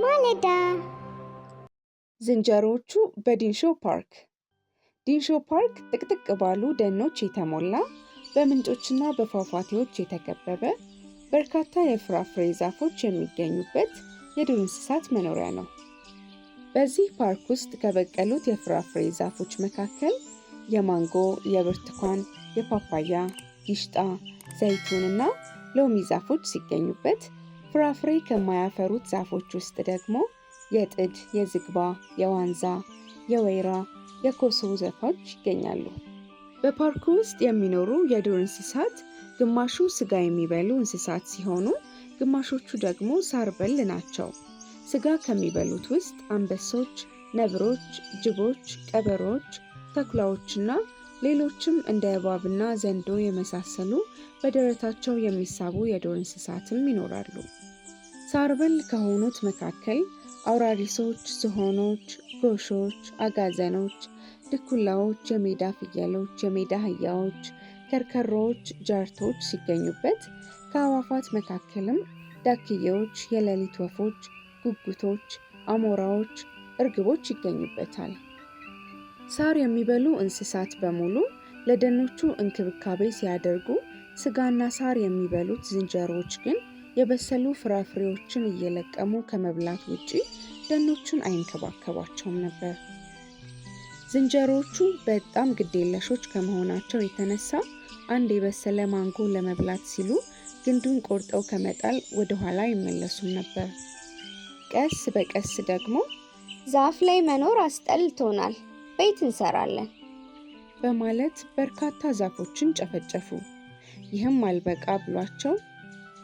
ማለዳ ዝንጀሮዎቹ በዲንሾ ፓርክ። ዲንሾ ፓርክ ጥቅጥቅ ባሉ ደኖች የተሞላ፣ በምንጮችና በፏፏቴዎች የተከበበ፣ በርካታ የፍራፍሬ ዛፎች የሚገኙበት የዱር እንስሳት መኖሪያ ነው። በዚህ ፓርክ ውስጥ ከበቀሉት የፍራፍሬ ዛፎች መካከል የማንጎ፣ የብርቱካን፣ የፓፓያ፣ ጊሽጣ፣ ዘይቱንና ሎሚ ዛፎች ሲገኙበት፣ ፍራፍሬ ከማያፈሩት ዛፎች ውስጥ ደግሞ የጥድ፣ የዝግባ፣ የዋንዛ፣ የወይራ፣ የኮሶ ዛፎች ይገኛሉ። በፓርኩ ውስጥ የሚኖሩ የዱር እንስሳት ግማሹ ስጋ የሚበሉ እንስሳት ሲሆኑ፣ ግማሾቹ ደግሞ ሳር በል ናቸው። ስጋ ከሚበሉት ውስጥ አንበሶች፣ ነብሮች፣ ጅቦች፣ ቀበሮች፣ ተኩላዎችና ሌሎችም እንደ እባብና ዘንዶ የመሳሰሉ በደረታቸው የሚሳቡ የዱር እንስሳትም ይኖራሉ። ሳር በል ከሆኑት መካከል አውራሪሶች፣ ዝሆኖች፣ ጎሾች፣ አጋዘኖች፣ ድኩላዎች፣ የሜዳ ፍየሎች፣ የሜዳ አህያዎች፣ ከርከሮች፣ ጃርቶች ሲገኙበት፣ ከአዕዋፋት መካከልም ዳክዬዎች፣ የሌሊት ወፎች፣ ጉጉቶች፣ አሞራዎች፣ እርግቦች ይገኙበታል። ሳር የሚበሉ እንስሳት በሙሉ ለደኖቹ እንክብካቤ ሲያደርጉ፣ ስጋና ሳር የሚበሉት ዝንጀሮዎች ግን የበሰሉ ፍራፍሬዎችን እየለቀሙ ከመብላት ውጪ ደኖቹን አይንከባከቧቸውም ነበር። ዝንጀሮዎቹ በጣም ግዴለሾች ከመሆናቸው የተነሳ አንድ የበሰለ ማንጎ ለመብላት ሲሉ ግንዱን ቆርጠው ከመጣል ወደ ኋላ አይመለሱም ነበር። ቀስ በቀስ ደግሞ ዛፍ ላይ መኖር አስጠልቶናል፣ ቤት እንሰራለን በማለት በርካታ ዛፎችን ጨፈጨፉ። ይህም አልበቃ ብሏቸው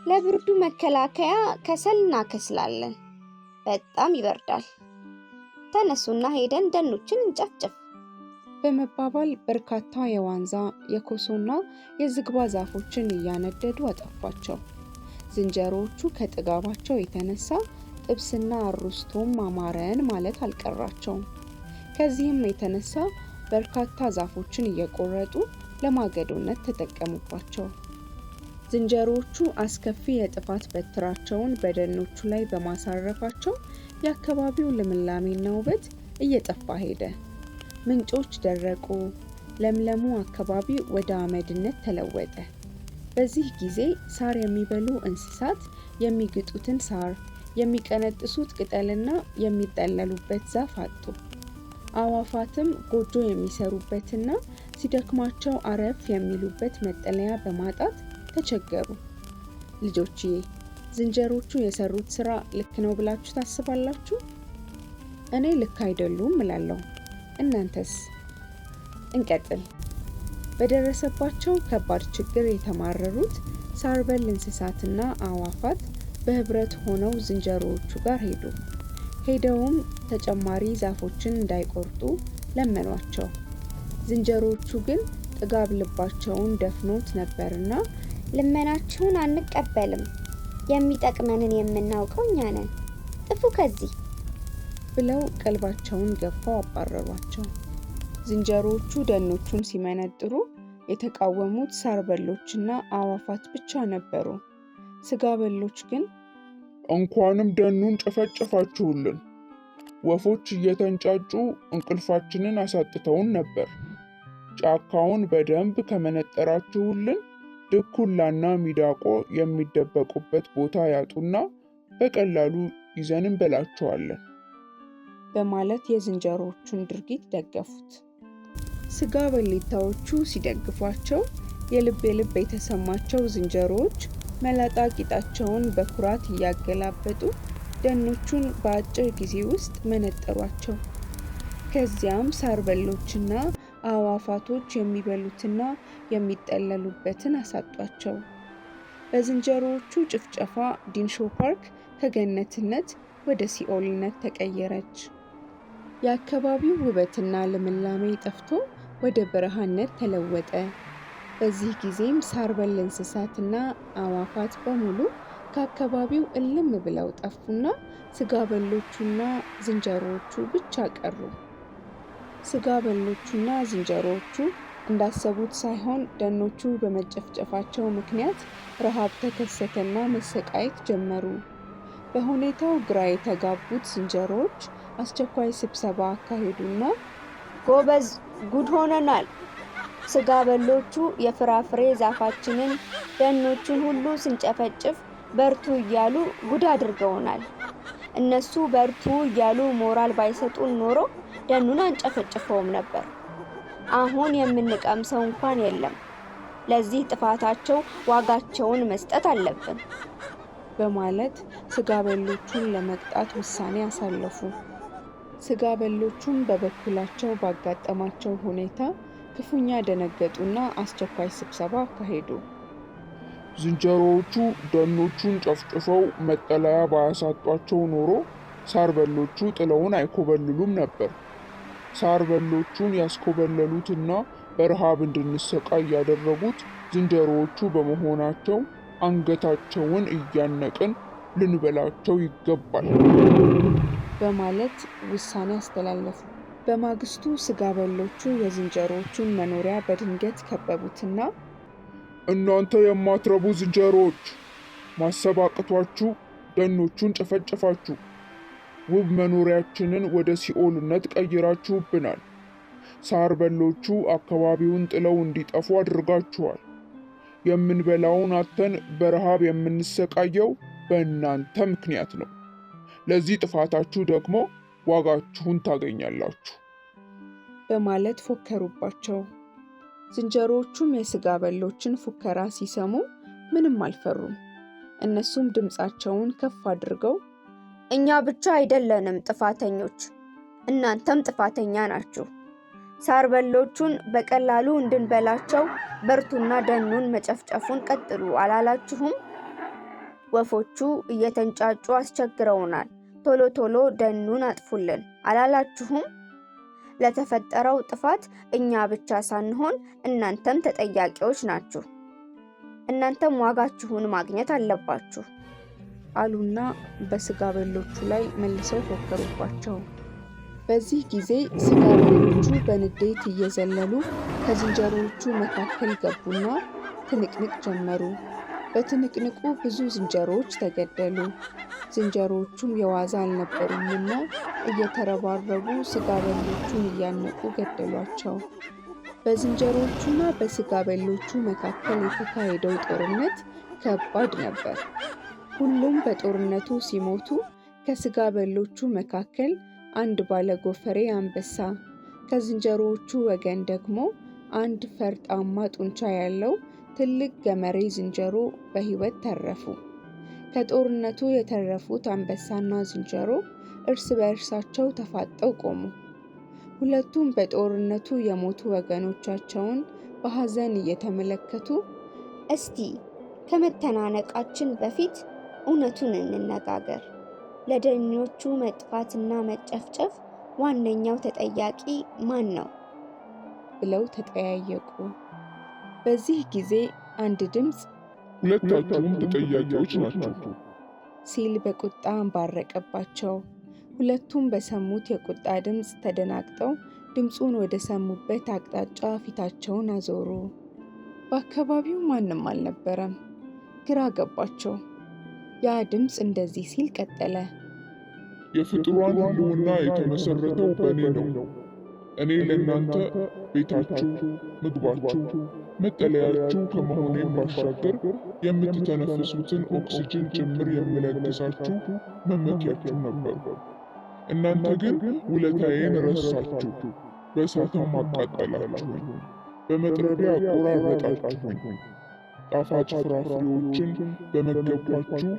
ለብርዱ መከላከያ ከሰል እናከስላለን፣ በጣም ይበርዳል፣ ተነሱና ሄደን ደኖችን እንጨፍጭፍ በመባባል በርካታ የዋንዛ፣ የኮሶና የዝግባ ዛፎችን እያነደዱ አጠፏቸው። ዝንጀሮዎቹ ከጥጋባቸው የተነሳ ጥብስና አሩስቶም አማረን ማለት አልቀራቸውም። ከዚህም የተነሳ በርካታ ዛፎችን እየቆረጡ ለማገዶነት ተጠቀሙባቸው። ዝንጀሮዎቹ አስከፊ የጥፋት በትራቸውን በደኖቹ ላይ በማሳረፋቸው የአካባቢው ልምላሜና ውበት እየጠፋ ሄደ። ምንጮች ደረቁ፣ ለምለሙ አካባቢ ወደ አመድነት ተለወጠ። በዚህ ጊዜ ሳር የሚበሉ እንስሳት የሚግጡትን ሳር፣ የሚቀነጥሱት ቅጠልና የሚጠለሉበት ዛፍ አጡ። አዕዋፋትም ጎጆ የሚሰሩበትና ሲደክማቸው አረፍ የሚሉበት መጠለያ በማጣት ተቸገሩ። ልጆችዬ፣ ዝንጀሮቹ የሰሩት ስራ ልክ ነው ብላችሁ ታስባላችሁ? እኔ ልክ አይደሉም እላለሁ። እናንተስ? እንቀጥል። በደረሰባቸው ከባድ ችግር የተማረሩት ሳር በል እንስሳትና አዕዋፋት በህብረት ሆነው ዝንጀሮዎቹ ጋር ሄዱ። ሄደውም ተጨማሪ ዛፎችን እንዳይቆርጡ ለመኗቸው። ዝንጀሮዎቹ ግን ጥጋብ ልባቸውን ደፍኖት ነበርና ልመናችሁን አንቀበልም፣ የሚጠቅመንን የምናውቀው እኛ ነን፣ ጥፉ ከዚህ ብለው ቀልባቸውን ገፋው አባረሯቸው። ዝንጀሮዎቹ ደኖቹን ሲመነጥሩ የተቃወሙት ሳር በሎችና አዕዋፋት ብቻ ነበሩ። ስጋ በሎች ግን እንኳንም ደኑን ጨፈጨፋችሁልን፣ ወፎች እየተንጫጩ እንቅልፋችንን አሳጥተውን ነበር። ጫካውን በደንብ ከመነጠራችሁልን ድኩላና ሚዳቆ የሚደበቁበት ቦታ ያጡና በቀላሉ ይዘን እንበላቸዋለን በማለት የዝንጀሮዎቹን ድርጊት ደገፉት። ስጋ በሊታዎቹ ሲደግፏቸው የልብ የተሰማቸው ዝንጀሮዎች መላጣ ቂጣቸውን በኩራት እያገላበጡ ደኖቹን በአጭር ጊዜ ውስጥ መነጠሯቸው። ከዚያም ሳር በሎችና አዕዋፋቶች የሚበሉትና የሚጠለሉበትን አሳጧቸው። በዝንጀሮዎቹ ጭፍጨፋ ዲንሾ ፓርክ ከገነትነት ወደ ሲኦልነት ተቀየረች። የአካባቢው ውበትና ልምላሜ ጠፍቶ ወደ በረሃነት ተለወጠ። በዚህ ጊዜም ሳር በል እንስሳትና አዕዋፋት በሙሉ ከአካባቢው እልም ብለው ጠፉና ስጋ በሎቹና ዝንጀሮዎቹ ብቻ ቀሩ። ስጋ በሎቹና ዝንጀሮዎቹ እንዳሰቡት ሳይሆን ደኖቹ በመጨፍጨፋቸው ምክንያት ረሃብ ተከሰተና መሰቃየት ጀመሩ። በሁኔታው ግራ የተጋቡት ዝንጀሮዎች አስቸኳይ ስብሰባ አካሄዱና ጎበዝ፣ ጉድ ሆነናል። ስጋ በሎቹ የፍራፍሬ ዛፋችንን፣ ደኖቹን ሁሉ ስንጨፈጭፍ በርቱ እያሉ ጉድ አድርገውናል። እነሱ በርቱ እያሉ ሞራል ባይሰጡን ኖሮ ደኑን አንጨፈጭፈውም ነበር። አሁን የምንቀምሰው እንኳን የለም። ለዚህ ጥፋታቸው ዋጋቸውን መስጠት አለብን በማለት ስጋ በሎቹን ለመቅጣት ውሳኔ አሳለፉ። ስጋ በሎቹም በበኩላቸው ባጋጠማቸው ሁኔታ ክፉኛ ደነገጡና አስቸኳይ ስብሰባ አካሄዱ። ዝንጀሮዎቹ ደኖቹን ጨፍጭፈው መጠለያ ባያሳጧቸው ኖሮ ሳር በሎቹ ጥለውን አይኮበልሉም ነበር። ሳር በሎቹን ያስኮበለሉትና በረሃብ እንድንሰቃይ ያደረጉት ዝንጀሮዎቹ በመሆናቸው አንገታቸውን እያነቅን ልንበላቸው ይገባል በማለት ውሳኔ አስተላለፉ። በማግስቱ ስጋ በሎቹ የዝንጀሮዎቹን መኖሪያ በድንገት ከበቡትና እናንተ የማትረቡ ዝንጀሮዎች፣ ማሰብ አቅቷችሁ ደኖቹን ጨፈጨፋችሁ፣ ውብ መኖሪያችንን ወደ ሲኦልነት ቀይራችሁብናል። ሳር በሎቹ አካባቢውን ጥለው እንዲጠፉ አድርጋችኋል። የምንበላውን አጥተን በረሃብ የምንሰቃየው በእናንተ ምክንያት ነው። ለዚህ ጥፋታችሁ ደግሞ ዋጋችሁን ታገኛላችሁ በማለት ፎከሩባቸው። ዝንጀሮዎቹም የስጋ በሎችን ፉከራ ሲሰሙ ምንም አልፈሩም። እነሱም ድምፃቸውን ከፍ አድርገው እኛ ብቻ አይደለንም ጥፋተኞች፣ እናንተም ጥፋተኛ ናችሁ። ሳር በሎቹን በቀላሉ እንድንበላቸው በርቱና ደኑን መጨፍጨፉን ቀጥሉ አላላችሁም? ወፎቹ እየተንጫጩ አስቸግረውናል፣ ቶሎ ቶሎ ደኑን አጥፉልን አላላችሁም? ለተፈጠረው ጥፋት እኛ ብቻ ሳንሆን እናንተም ተጠያቂዎች ናችሁ። እናንተም ዋጋችሁን ማግኘት አለባችሁ አሉና በስጋ በሎቹ ላይ መልሰው ፎከሩባቸው። በዚህ ጊዜ ስጋ በሎቹ በንዴት እየዘለሉ ከዝንጀሮዎቹ መካከል ገቡና ትንቅንቅ ጀመሩ። በትንቅንቁ ብዙ ዝንጀሮዎች ተገደሉ። ዝንጀሮዎቹም የዋዛ አልነበሩምና እየተረባረቡ ስጋ በሎቹን እያነቁ ገደሏቸው። በዝንጀሮዎቹና በስጋ በሎቹ መካከል የተካሄደው ጦርነት ከባድ ነበር። ሁሉም በጦርነቱ ሲሞቱ ከስጋ በሎቹ መካከል አንድ ባለጎፈሬ አንበሳ፣ ከዝንጀሮዎቹ ወገን ደግሞ አንድ ፈርጣማ ጡንቻ ያለው ትልቅ ገመሬ ዝንጀሮ በሕይወት ተረፉ። ከጦርነቱ የተረፉት አንበሳና ዝንጀሮ እርስ በእርሳቸው ተፋጠው ቆሙ። ሁለቱም በጦርነቱ የሞቱ ወገኖቻቸውን በሐዘን እየተመለከቱ እስቲ ከመተናነቃችን በፊት እውነቱን እንነጋገር፣ ለደኖቹ መጥፋትና መጨፍጨፍ ዋነኛው ተጠያቂ ማን ነው? ብለው ተጠያየቁ። በዚህ ጊዜ አንድ ድምፅ ሁለታችሁም ተጠያቂዎች ናችሁ ሲል በቁጣ አንባረቀባቸው። ሁለቱም በሰሙት የቁጣ ድምፅ ተደናግጠው ድምፁን ወደ ሰሙበት አቅጣጫ ፊታቸውን አዞሩ። በአካባቢው ማንም አልነበረም። ግራ ገባቸው። ያ ድምፅ እንደዚህ ሲል ቀጠለ። የፍጡራን ሕልውና የተመሰረተው በእኔ ነው። እኔ ለእናንተ ቤታችሁ፣ ምግባችሁ፣ መጠለያችሁ ከመሆኔም ባሻገር የምትተነፍሱትን ኦክሲጅን ጭምር የምለግሳችሁ መመኪያችሁ ነበርኩ። እናንተ ግን ውለታዬን ረሳችሁ፣ በእሳትም አቃጠላችሁኝ፣ በመጥረቢያ አቆራረጣችሁኝ፣ ጣፋጭ ፍራፍሬዎችን በመገብኳችሁ፣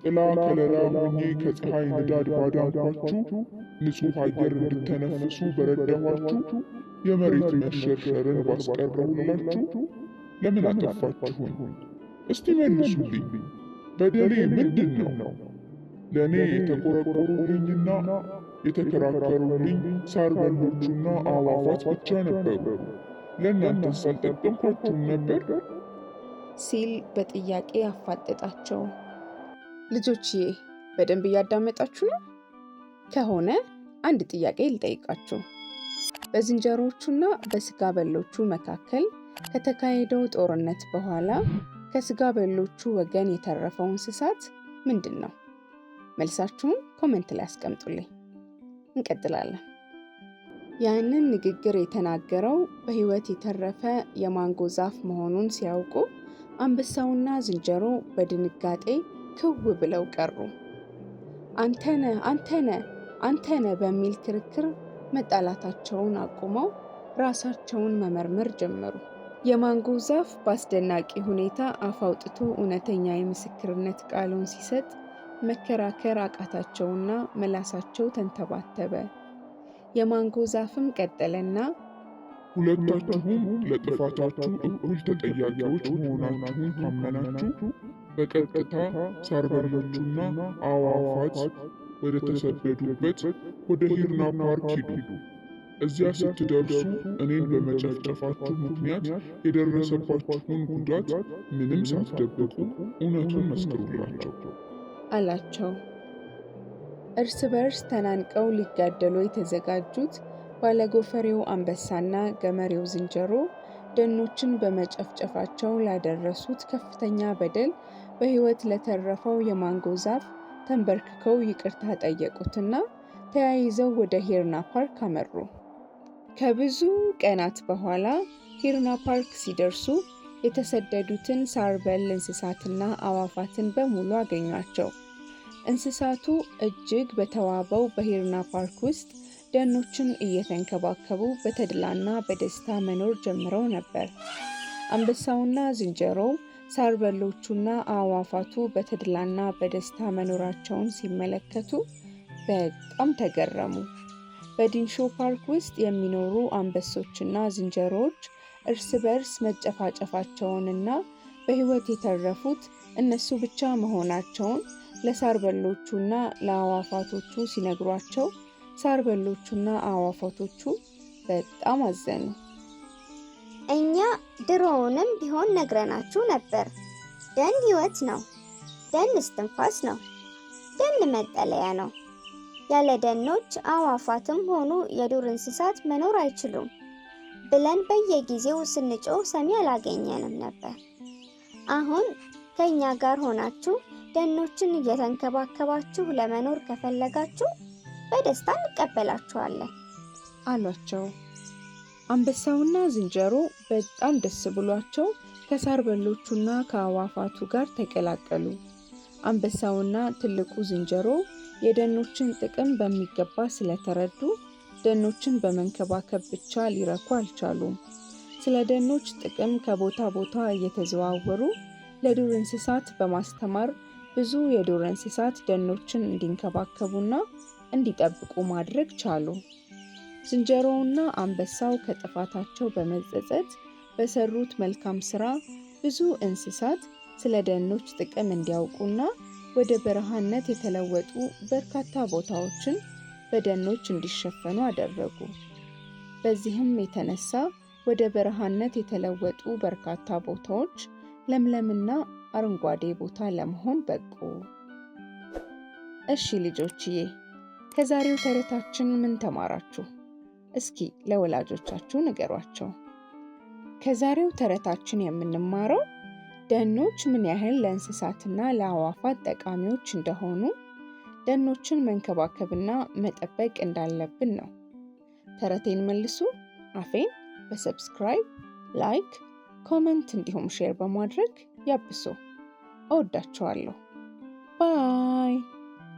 ጥላ ከለላ ሆኜ ከፀሐይ ንዳድ ባዳንኳችሁ፣ ንጹሕ አየር እንድተነፍሱ በረዳኋችሁ፣ የመሬት መሸርሸርን ባስቀረሁላችሁ፣ ለምን አጠፋችሁኝ? እስቲ መልሱልኝ። በደሌ ምንድን ነው? ለእኔ የተቆረቆሩልኝና የተከራከሩልኝ ሳር በሎቹና አዕዋፋት ብቻ ነበሩ። ለእናንተስ አልጠቀምኳችሁም ነበር? ሲል በጥያቄ አፋጠጣቸው። ልጆችዬ በደንብ እያዳመጣችሁ ነው? ከሆነ አንድ ጥያቄ ልጠይቃችሁ። በዝንጀሮቹና በስጋ በሎቹ መካከል ከተካሄደው ጦርነት በኋላ ከስጋ በሎቹ ወገን የተረፈው እንስሳት ምንድን ነው? መልሳችሁን ኮሜንት ላይ አስቀምጡልኝ። እንቀጥላለን። ያንን ንግግር የተናገረው በህይወት የተረፈ የማንጎ ዛፍ መሆኑን ሲያውቁ አንበሳውና ዝንጀሮ በድንጋጤ ክው ብለው ቀሩ። አንተነ በሚል ክርክር መጣላታቸውን አቁመው ራሳቸውን መመርመር ጀመሩ። የማንጎ ዛፍ በአስደናቂ ሁኔታ አፍ አውጥቶ እውነተኛ የምስክርነት ቃሉን ሲሰጥ መከራከር አቃታቸውና ምላሳቸው ተንተባተበ። የማንጎ ዛፍም ቀጠለና ሁለታችሁም ለጥፋታችሁ እኩል ተጠያቂዎች መሆናችሁን ካመናችሁ በቀጥታ ሳር በሎቹና አዕዋፋት ወደ ተሰደዱበት ወደ ሂርና ፓርክ ሂዱ። እዚያ ስትደርሱ እኔን በመጨፍጨፋችሁ ምክንያት የደረሰባችሁን ጉዳት ምንም ሳትደብቁ እውነቱን መስክሩላቸው አላቸው። እርስ በርስ ተናንቀው ሊጋደሉ የተዘጋጁት ባለጎፈሬው አንበሳና ገመሬው ዝንጀሮ ደኖችን በመጨፍጨፋቸው ላደረሱት ከፍተኛ በደል በህይወት ለተረፈው የማንጎ ዛፍ ተንበርክከው ይቅርታ ጠየቁትና ተያይዘው ወደ ሂርና ፓርክ አመሩ። ከብዙ ቀናት በኋላ ሂርና ፓርክ ሲደርሱ የተሰደዱትን ሳር በል እንስሳትና አዕዋፋትን በሙሉ አገኟቸው። እንስሳቱ እጅግ በተዋበው በሂርና ፓርክ ውስጥ ደኖችን እየተንከባከቡ በተድላና በደስታ መኖር ጀምረው ነበር። አንበሳውና ዝንጀሮው ሳር በሎቹና አዕዋፋቱ በተድላና በደስታ መኖራቸውን ሲመለከቱ በጣም ተገረሙ። በዲንሾ ፓርክ ውስጥ የሚኖሩ አንበሶችና ዝንጀሮዎች እርስ በርስ መጨፋጨፋቸውንና በህይወት የተረፉት እነሱ ብቻ መሆናቸውን ለሳር በሎቹና ለአዕዋፋቶቹ ሲነግሯቸው ሳር በሎቹና አዕዋፋቶቹ በጣም አዘኑ። እኛ ድሮውንም ቢሆን ነግረናችሁ ነበር። ደን ህይወት ነው። ደን እስትንፋስ ነው። ደን መጠለያ ነው። ያለ ደኖች አዕዋፋትም ሆኑ የዱር እንስሳት መኖር አይችሉም ብለን በየጊዜው ስንጮህ ሰሚ አላገኘንም ነበር። አሁን ከኛ ጋር ሆናችሁ ደኖችን እየተንከባከባችሁ ለመኖር ከፈለጋችሁ በደስታ እንቀበላችኋለን አሏቸው። አንበሳውና ዝንጀሮ በጣም ደስ ብሏቸው ከሳር በሎቹና ከአዕዋፋቱ ጋር ተቀላቀሉ። አንበሳውና ትልቁ ዝንጀሮ የደኖችን ጥቅም በሚገባ ስለተረዱ ደኖችን በመንከባከብ ብቻ ሊረኩ አልቻሉም። ስለ ደኖች ጥቅም ከቦታ ቦታ እየተዘዋወሩ ለዱር እንስሳት በማስተማር ብዙ የዱር እንስሳት ደኖችን እንዲንከባከቡና እንዲጠብቁ ማድረግ ቻሉ። ዝንጀሮውና አንበሳው ከጥፋታቸው በመጸጸት በሰሩት መልካም ስራ ብዙ እንስሳት ስለ ደኖች ጥቅም እንዲያውቁና ወደ በረሃነት የተለወጡ በርካታ ቦታዎችን በደኖች እንዲሸፈኑ አደረጉ። በዚህም የተነሳ ወደ በረሃነት የተለወጡ በርካታ ቦታዎች ለምለምና አረንጓዴ ቦታ ለመሆን በቁ። እሺ ልጆችዬ፣ ከዛሬው ተረታችን ምን ተማራችሁ? እስኪ ለወላጆቻችሁ ንገሯቸው። ከዛሬው ተረታችን የምንማረው ደኖች ምን ያህል ለእንስሳትና ለአዕዋፋት ጠቃሚዎች እንደሆኑ፣ ደኖችን መንከባከብና መጠበቅ እንዳለብን ነው። ተረቴን መልሱ አፌን በሰብስክራይብ፣ ላይክ፣ ኮመንት እንዲሁም ሼር በማድረግ ያብሱ። እወዳችኋለሁ። ባይ